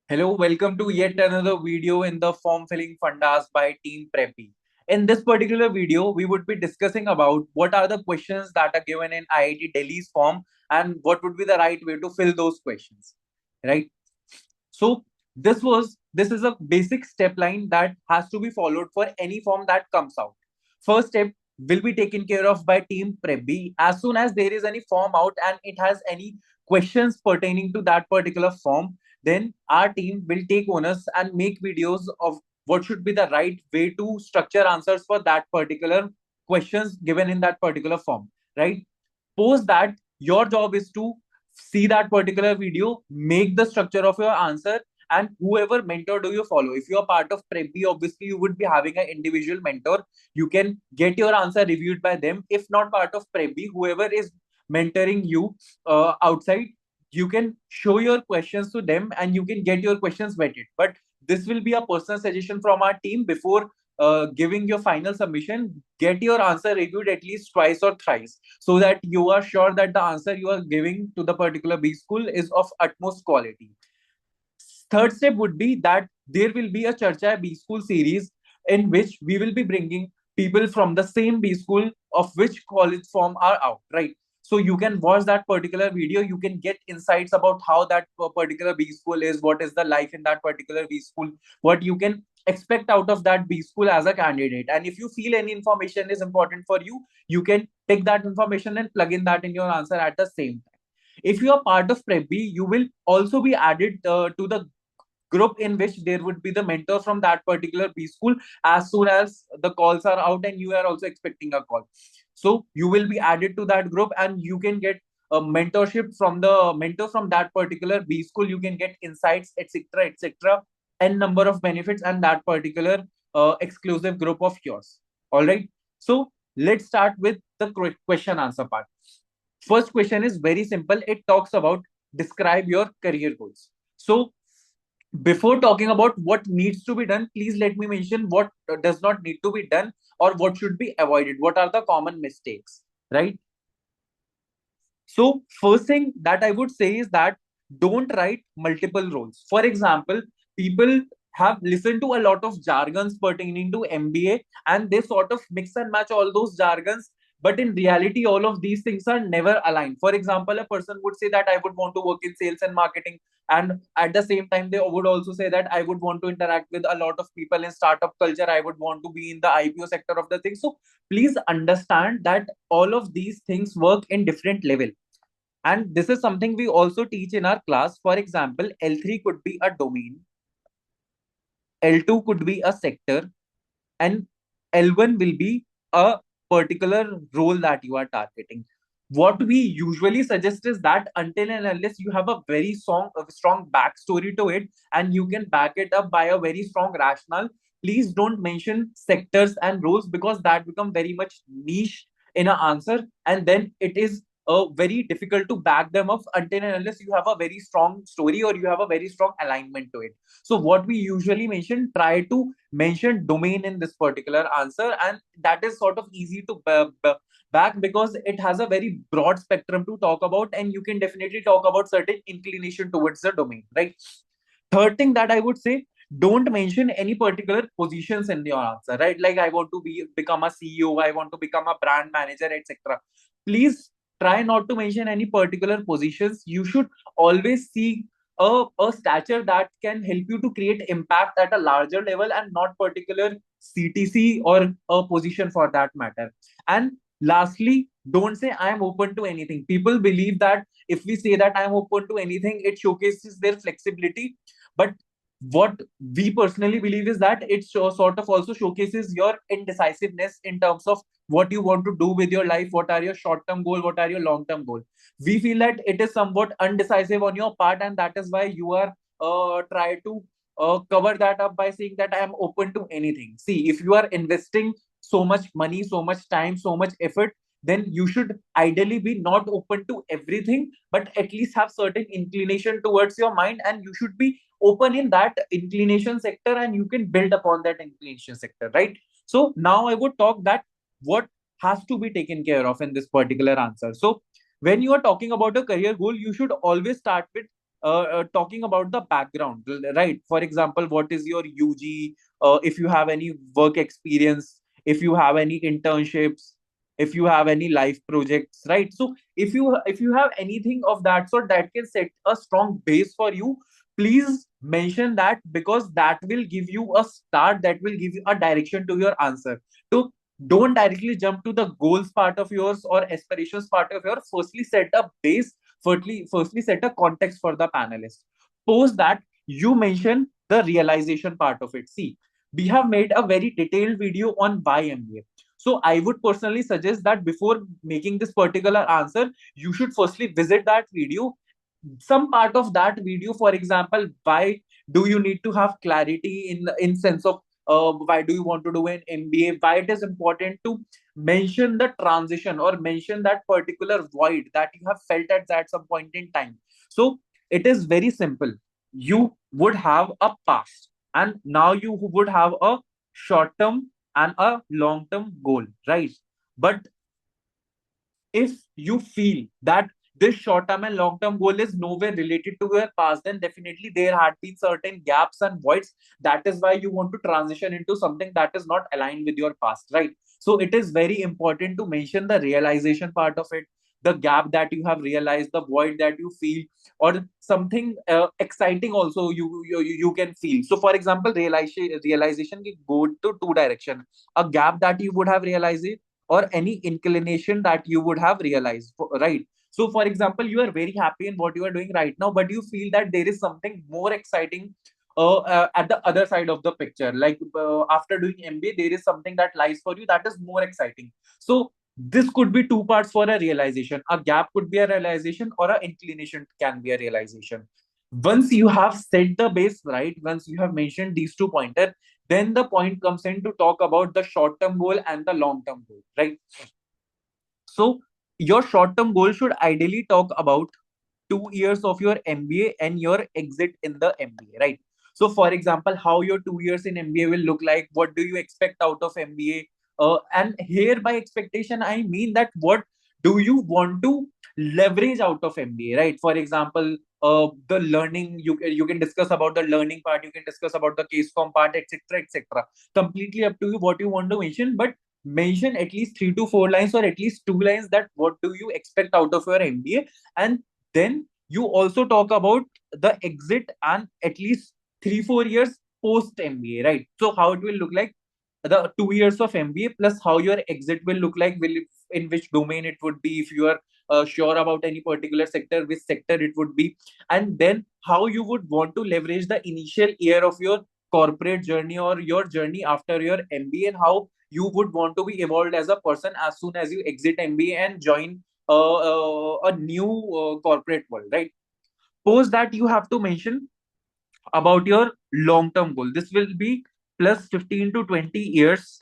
Hello, welcome to yet another video in the Form Filling Fundas by Team Preppy. In this particular video, we would be discussing about what are the questions that are given in IIT Delhi's form and what would be the right way to fill those questions, right? So this is a basic step line that has to be followed for any form that comes out. First step will be taken care of by Team Preppy. As soon as there is any form out and it has any questions pertaining to that particular form, then our team will take onus and make videos of what should be the right way to structure answers for that particular questions given in that particular form, right? Post that, your job is to see that particular video, make the structure of your answer, and whoever mentor do you follow. If you are part of Preppy, obviously you would be having an individual mentor. You can get your answer reviewed by them. If not part of Preppy, whoever is mentoring you outside, you can show your questions to them and you can get your questions vetted. But this will be a personal suggestion from our team. Before giving your final submission, get your answer reviewed at least twice or thrice so that you are sure that the answer you are giving to the particular B school is of utmost quality. Third step would be that there will be a Charcha B School series in which we will be bringing people from the same B school of which college form are out, right? So you can watch that particular video, you can get insights about how that particular B school is, what is the life in that particular B school, what you can expect out of that B school as a candidate. And if you feel any information is important for you, you can take that information and plug in that in your answer at the same time. If you are part of Preppy, you will also be added to the group in which there would be the mentor from that particular B school as soon as the calls are out and you are also expecting a call. So you will be added to that group and you can get a mentorship from the mentor from that particular B school. You can get insights, etc., etc., and number of benefits and that particular exclusive group of yours. All right. So let's start with the question answer part. First question is very simple. It talks about describe your career goals. So before talking about what needs to be done, please let me mention what does not need to be done or what should be avoided. What are the common mistakes, right? So first thing that I would say is that don't write multiple roles. For example, people have listened to a lot of jargons pertaining to MBA and they sort of mix and match all those jargons. But in reality, all of these things are never aligned. For example, a person would say that I would want to work in sales and marketing. And at the same time, they would also say that I would want to interact with a lot of people in startup culture. I would want to be in the IPO sector of the thing. So please understand that all of these things work in different level, and this is something we also teach in our class. For example, L3 could be a domain, L2 could be a sector, and L1 will be a particular role that you are targeting. What we usually suggest is that until and unless you have a strong backstory to it and you can back it up by a very strong rationale, please don't mention sectors and roles because that become very much niche in an answer, and then it is very difficult to back them up until and unless you have a very strong story or you have a very strong alignment to it. So what we usually mention, try to mention domain in this particular answer, and that is sort of easy to back because it has a very broad spectrum to talk about and you can definitely talk about certain inclination towards the domain, right? Third thing that I would say, don't mention any particular positions in your answer, right? Like I want to become a CEO, I want to become a brand manager, etc. Please try not to mention any particular positions. You should always see a stature that can help you to create impact at a larger level and not particular CTC or a position for that matter. And lastly, don't say I am open to anything. People believe that if we say that I am open to anything, it showcases their flexibility. But what we personally believe is that it sort of also showcases your indecisiveness in terms of what you want to do with your life, what are your short term goal, what are your long term goal. We feel that it is somewhat undecisive on your part and that is why you are try to cover that up by saying that I am open to anything. See, if you are investing so much money, so much time, so much effort, then you should ideally be not open to everything but at least have certain inclination towards your mind, and you should be open in that inclination sector and you can build upon that inclination sector, right? So now I would talk that what has to be taken care of in this particular answer. So when you are talking about a career goal, you should always start with talking about the background, right? For example, what is your UG, if you have any work experience, if you have any internships, if you have any life projects, right? So if you have anything of that sort that can set a strong base for you, please mention that, because that will give you a start, that will give you a direction to your answer. So don't directly jump to the goals part of yours or aspirations part of yours. Firstly set a base, firstly set a context for the panelist. Post that, you mention the realization part of it. See, we have made a very detailed video on why MBA. So I would personally suggest that before making this particular answer, you should firstly visit that video. Some part of that video, for example, why do you need to have clarity in sense of why do you want to do an MBA, why it is important to mention the transition or mention that particular void that you have felt at some point in time. So it is very simple. You would have a past, and now you would have a short term and a long term goal, right? But if you feel that this short term and long term goal is nowhere related to your past, then definitely there had been certain gaps and voids. That is why you want to transition into something that is not aligned with your past, right? So it is very important to mention the realization part of it, the gap that you have realized, the void that you feel, or something exciting also you can feel. So for example, realization can go to two direction: a gap that you would have realized, or any inclination that you would have realized, right? So for example, you are very happy in what you are doing right now, but you feel that there is something more exciting at the other side of the picture, like after doing MBA there is something that lies for you that is more exciting. So this could be two parts for a realization: a gap could be a realization, or a inclination can be a realization. Once you have set the base right, once you have mentioned these two pointers, then the point comes in to talk about the short term goal and the long term goal, right? So your short term goal should ideally talk about 2 years of your MBA and your exit in the MBA, right? So, for example, how your 2 years in MBA will look like, what do you expect out of MBA? And here, by expectation, I mean that what do you want to leverage out of MBA, right? For example, the learning, you can discuss about the learning part, you can discuss about the case form part, etc., etc. Completely up to you what you want to mention, but mention at least 3 to 4 lines or at least 2 lines that what do you expect out of your MBA. And then you also talk about the exit and at least 3 4 years post MBA, right? So how it will look like, the 2 years of MBA plus how your exit will look like, will in which domain it would be, if you are sure about any particular sector, which sector it would be, and then how you would want to leverage the initial year of your corporate journey or your journey after your MBA, and how you would want to be evolved as a person as soon as you exit MBA and join a new corporate world, right? Post that, you have to mention about your long term goal. This will be plus 15 to 20 years.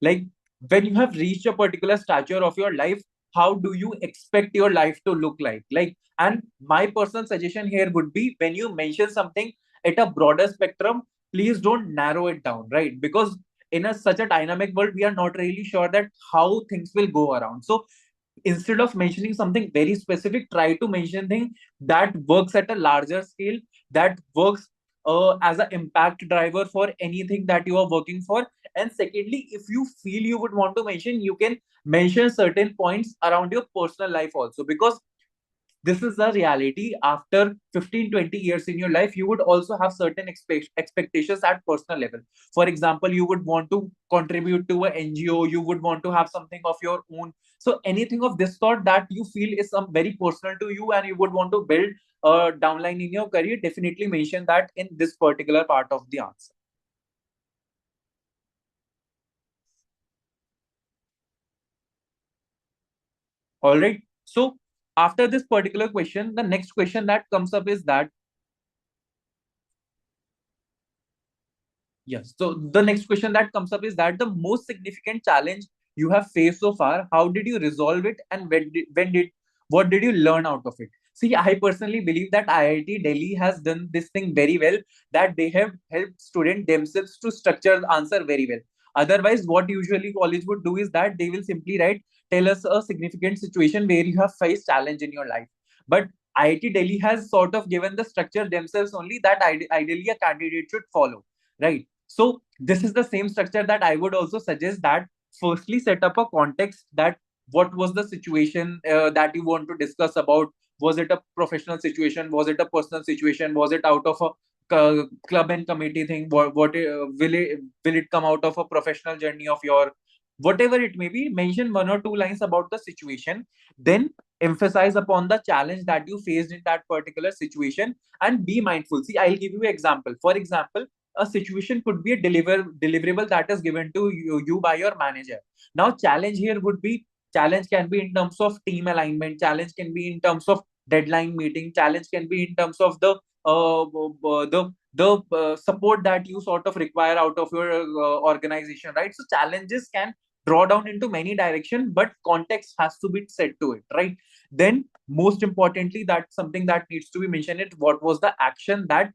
Like when you have reached a particular stature of your life, how do you expect your life to look like? And my personal suggestion here would be, when you mention something at a broader spectrum, please don't narrow it down, right? Because in such a dynamic world, we are not really sure that how things will go around. So instead of mentioning something very specific, try to mention things that works at a larger scale, that works as an impact driver for anything that you are working for. And secondly, if you feel you would want to mention, you can mention certain points around your personal life also, because this is the reality. After 15 20 years in your life, you would also have certain expectations at personal level. For example, you would want to contribute to an NGO, you would want to have something of your own. So anything of this sort that you feel is some very personal to you and you would want to build downline in your career, definitely mention that in this particular part of the answer. All right. So after this particular question, the next question that comes up is that, yes. So the next question that comes up is that, the most significant challenge you have faced so far, how did you resolve it, and what did you learn out of it? See, I personally believe that IIT Delhi has done this thing very well, that they have helped students themselves to structure the answer very well. Otherwise, what usually college would do is that they will simply write, tell us a significant situation where you have faced challenge in your life. But IIT Delhi has sort of given the structure themselves only that ideally a candidate should follow, right? So this is the same structure that I would also suggest, that firstly set up a context that what was the situation that you want to discuss about. Was it a professional situation? Was it a personal situation? Was it out of a club and committee thing? Will it come out of a professional journey of your, whatever it may be? Mention one or two lines about the situation, then emphasize upon the challenge that you faced in that particular situation, and be mindful. See, I'll give you an example. For example, a situation could be a deliverable that is given to you by your manager. Now challenge here would be, challenge can be in terms of team alignment, challenge can be in terms of deadline meeting, challenge can be in terms of the support that you sort of require out of your organization, right? So challenges can draw down into many directions, but context has to be set to it, right? Then most importantly, that's something that needs to be mentioned, it what was the action that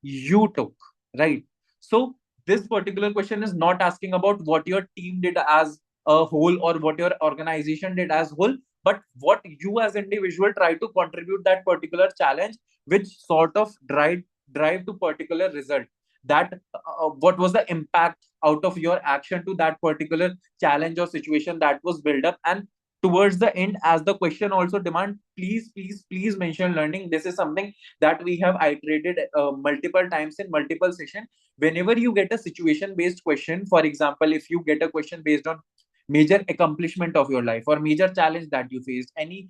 you took, right? So this particular question is not asking about what your team did as a whole or what your organization did as whole, but what you as individual try to contribute that particular challenge, which sort of drive to particular result. That what was the impact out of your action to that particular challenge or situation that was built up. And towards the end, as the question also demand, please mention learning. This is something that we have iterated multiple times in multiple sessions. Whenever you get a situation based question, for example, if you get a question based on major accomplishment of your life or major challenge that you faced, any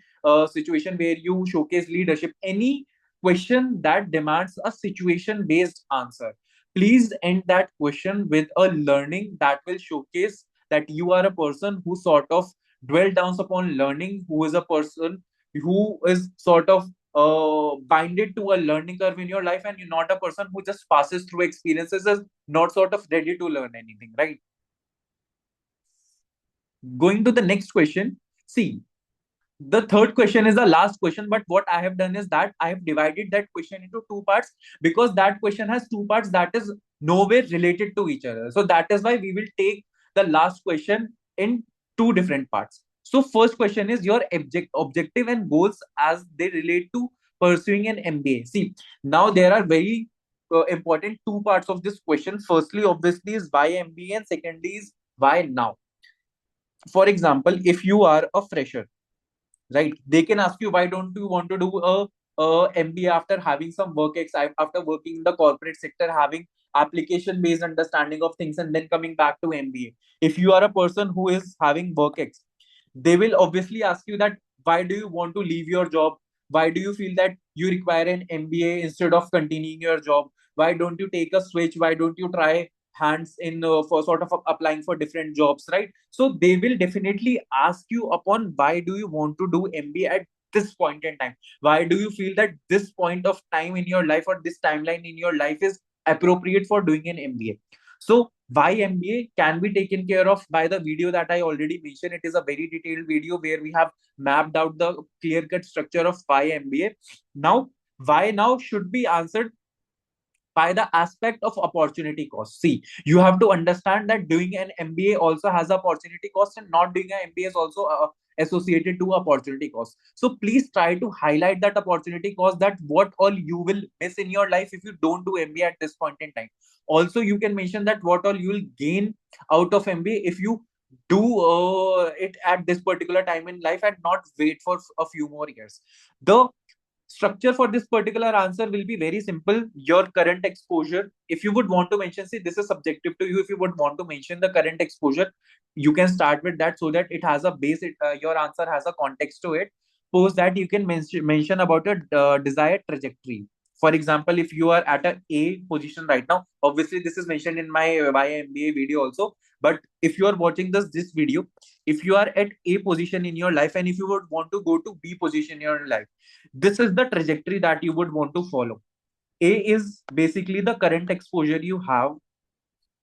situation where you showcase leadership, any question that demands a situation based answer, please end that question with a learning that will showcase that you are a person who sort of dwell down upon learning, who is a person who is sort of binded to a learning curve in your life, and you're not a person who just passes through experiences as not sort of ready to learn anything, right? Going to the next question. See, the third question is the last question, but what I have done is that I have divided that question into two parts, because that question has two parts that is nowhere related to each other. So that is why we will take the last question in two different parts. So first question is your objective and goals as they relate to pursuing an MBA. See, now there are very important two parts of this question. Firstly, obviously, is why MBA, and secondly is why now. For example, if you are a fresher, right, they can ask you, why don't you want to do a MBA after having some after working in the corporate sector, having application based understanding of things, and then coming back to MBA. If you are a person who is having work ex, they will obviously ask you that, why do you want to leave your job? Why do you feel that you require an MBA instead of continuing your job? Why don't you take a switch? Why don't you try hands in for sort of applying for different jobs, right? So they will definitely ask you upon, why do you want to do MBA at this point in time? Why do you feel that this point of time in your life or this timeline in your life is appropriate for doing an MBA? So why MBA can be taken care of by the video that I already mentioned. It is a very detailed video where we have mapped out the clear cut structure of why MBA. Now, why now should be answered by the aspect of opportunity cost. See, you have to understand that doing an MBA also has opportunity cost, and not doing an MBA is also associated to opportunity cost. So please try to highlight that opportunity cost, that what all you will miss in your life if you don't do MBA at this point in time. Also, you can mention that what all you will gain out of MBA if you do it at this particular time in life and not wait for a few more years. The structure for this particular answer will be very simple. Your current exposure, if you would want to mention, see, this is subjective to you. If you would want to mention the current exposure, you can start with that so that it has a base, your answer has a context to it. Post that, you can mention about your desired trajectory. For example, if you are at a position right now, obviously this is mentioned in my YMBA video also, but if you are watching this video, if you are at a position in your life and if you would want to go to B position in your life, this is the trajectory that you would want to follow. A is basically the current exposure you have.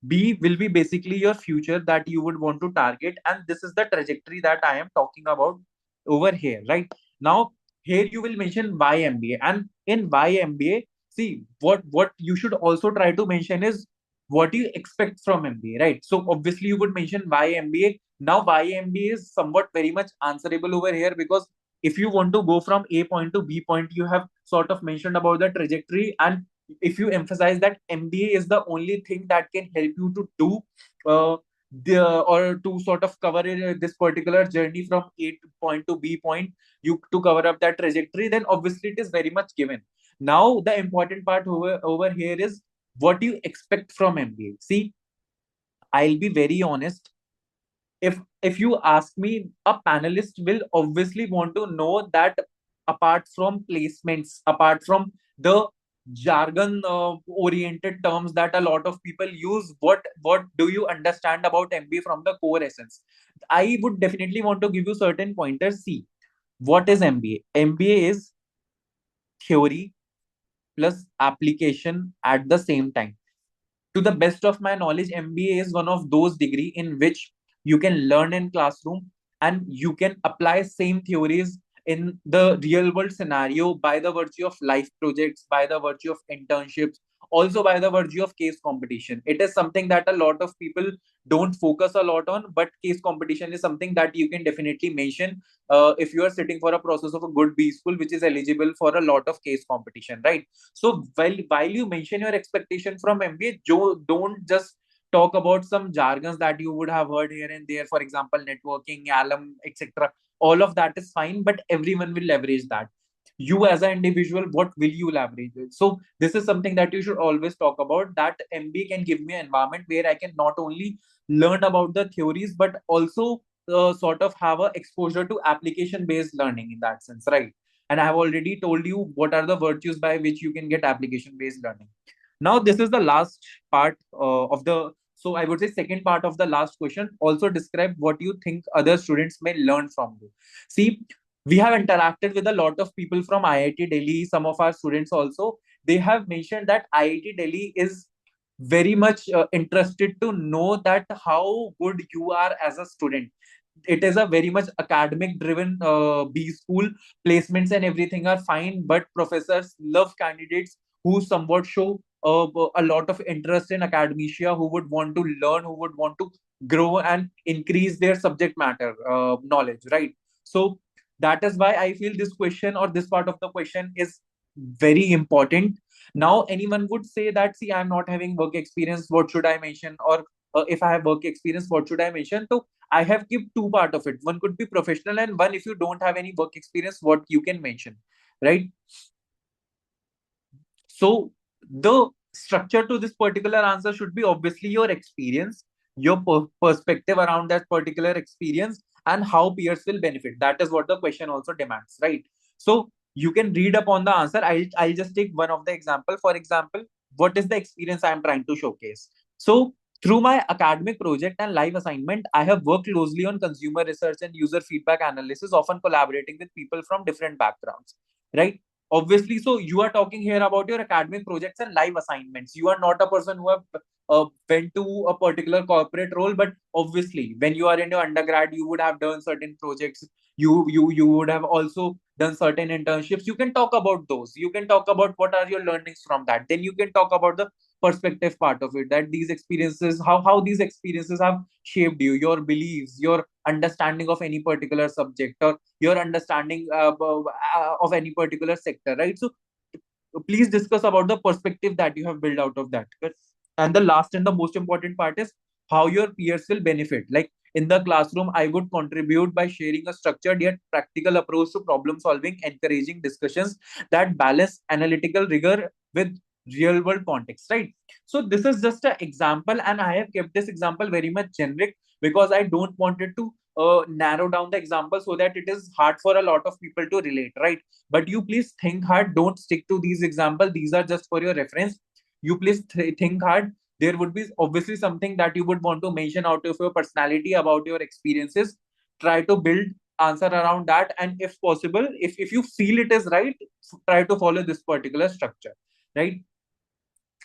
B will be basically your future that you would want to target. And this is the trajectory that I am talking about over here, right? Now, here you will mention why MBA. And in why MBA, see, what you should also try to mention is what you expect from MBA, right? So obviously you would mention why MBA. Now, why MBA is somewhat very much answerable over here, because if you want to go from A point to B point, you have sort of mentioned about the trajectory, and if you emphasize that MBA is the only thing that can help you to do or to sort of cover this particular journey from point to B point, you to cover up that trajectory, then obviously it is very much given. Now the important part over here is what you expect from MBA. See, I'll be very honest. If you ask me, a panelist will obviously want to know that apart from placements, apart from the jargon oriented terms that a lot of people use, what do you understand about MBA from the core essence? I would definitely want to give you certain pointers. See, what is MBA? MBA is theory plus application at the same time. To the best of my knowledge, MBA is one of those degree in which you can learn in classroom and you can apply same theories in the real world scenario by the virtue of life projects, by the virtue of internships, also by the virtue of case competition. It is something that a lot of people don't focus a lot on, but case competition is something that you can definitely mention if you are sitting for a process of a good B school, which is eligible for a lot of case competition, right? So while you mention your expectation from MBA, don't just talk about some jargons that you would have heard here and there. For example, networking, alum, etc. All of that is fine, but everyone will leverage that. You as an individual, what will you leverage it? So this is something that you should always talk about. That MBA can give me an environment where I can not only learn about the theories, but also sort of have a exposure to application based learning in that sense, right? And I have already told you what are the virtues by which you can get application based learning. Now this is the last part of the, so I would say second part of the last question. Also describe what you think other students may learn from you. See, we have interacted with a lot of people from IIT Delhi, some of our students also. They have mentioned that IIT Delhi is very much interested to know that how good you are as a student. It is a very much academic driven B school. Placements and everything are fine, but professors love candidates who somewhat show a lot of interest in academia, who would want to learn, who would want to grow and increase their subject matter knowledge, right? So that is why I feel this question or this part of the question is very important. Now anyone would say that, see, I'm not having work experience, what should I mention? Or if I have work experience, what should I mention? So I have kept two part of it. One could be professional, and one, if you don't have any work experience, what you can mention, right? So the structure to this particular answer should be obviously your experience, your perspective around that particular experience, and how peers will benefit. That is what the question also demands, right? So you can read upon the answer. I'll just take one of the example. For example, what is the experience I am trying to showcase? So through my academic project and live assignment, I have worked closely on consumer research and user feedback analysis, often collaborating with people from different backgrounds, right? Obviously, so you are talking here about your academic projects and live assignments. You are not a person who have went to a particular corporate role, but obviously when you are in your undergrad, you would have done certain projects. You would have also done certain internships. You can talk about those. You can talk about what are your learnings from that. Then you can talk about the perspective part of it, that these experiences, how these experiences have shaped you, your beliefs, your understanding of any particular subject, or your understanding of any particular sector, right? So please discuss about the perspective that you have built out of that. And the last and the most important part is how your peers will benefit. Like in the classroom, I would contribute by sharing a structured yet practical approach to problem solving, encouraging discussions that balance analytical rigor with real world context, right? So this is just an example, and I have kept this example very much generic because I don't want it to narrow down the example so that it is hard for a lot of people to relate, right? But you please think hard. Don't stick to these examples. These are just for your reference. You please think hard. There would be obviously something that you would want to mention out of your personality, about your experiences. Try to build answer around that, and if possible, if you feel it is right, try to follow this particular structure, right?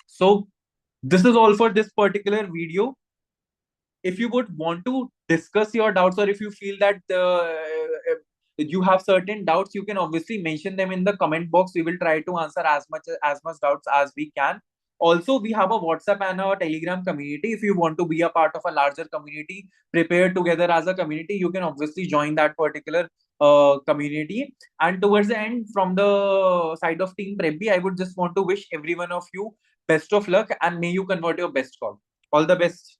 So this is all for this particular video. If you would want to discuss your doubts, or if you feel that you have certain doubts, you can obviously mention them in the comment box. We will try to answer as much doubts as we can. Also, we have a WhatsApp and a Telegram community. If you want to be a part of a larger community, prepare together as a community, you can obviously join that particular community. And towards the end, from the side of Team Preppy, I would just want to wish every one of you best of luck and may you convert your best call. All the best.